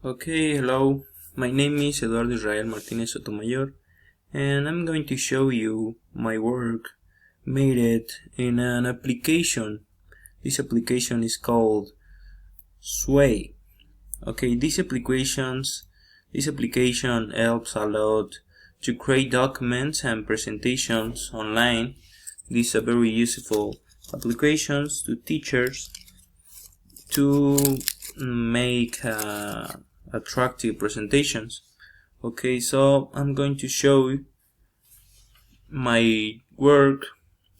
Okay, hello. My name is Eduardo Israel Martinez Sotomayor, and I'm going to show you my work made it in an application. This application is called Sway. Okay, this application helps a lot to create documents and presentations online. These are very useful applications to teachers to make attractive presentations. Okay, so I'm going to show my work,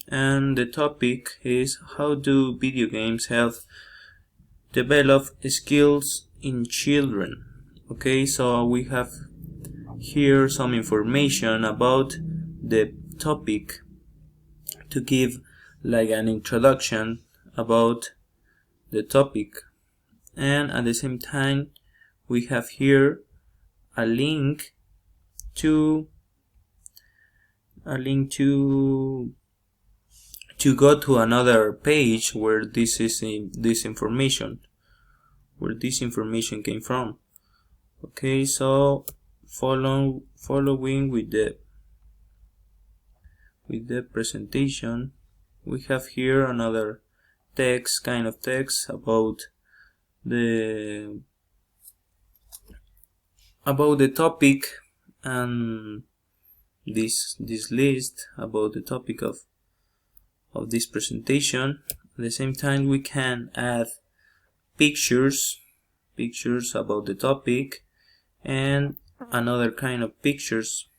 and the topic is how do video games help develop skills in children. Okay, so we have here some information about the topic to give like an introduction about the topic, and at the same time we have here a link to go to another page where this information came from. Okay, so following with the presentation, we have here another kind of text about the topic, and this list about the topic of this presentation. At the same time, we can add pictures about the topic and another kind of pictures.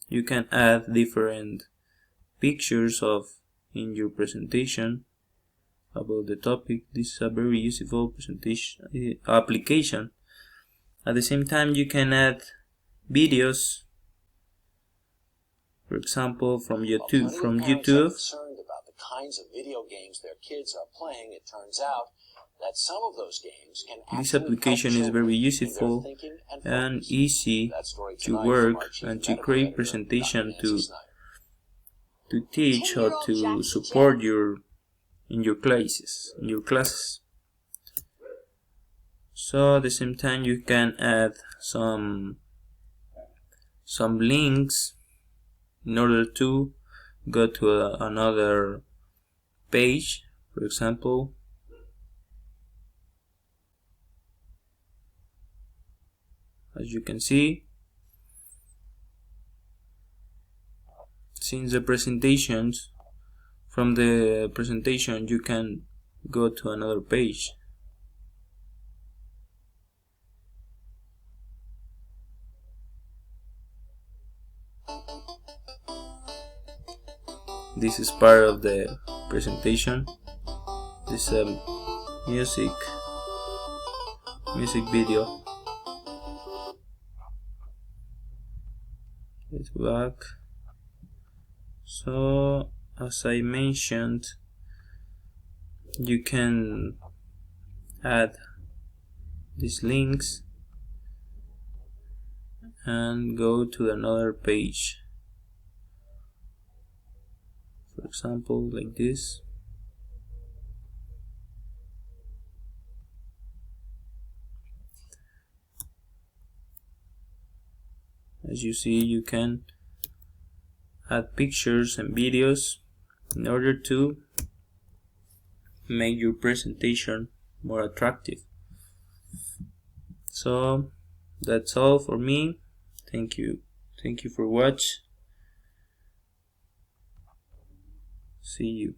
You can add different pictures in your presentation about the topic. This is a very useful application. At the same time, you can add videos, for example, from YouTube. Concerned about the kinds of video games their kids are playing, it turns out that some of those games can this application is very useful and easy to work and to create presentation to teach or to support in your classes. So at the same time, you can add some links in order to go to another page. For example, as you can see, since from the presentation you can go to another page. This is part of the presentation. This is a music video. It's back. So as I mentioned, you can add these links and go to another page. For example, like this. As you see, you can add pictures and videos in order to make your presentation more attractive. So that's all for me. Thank you for watching. See you.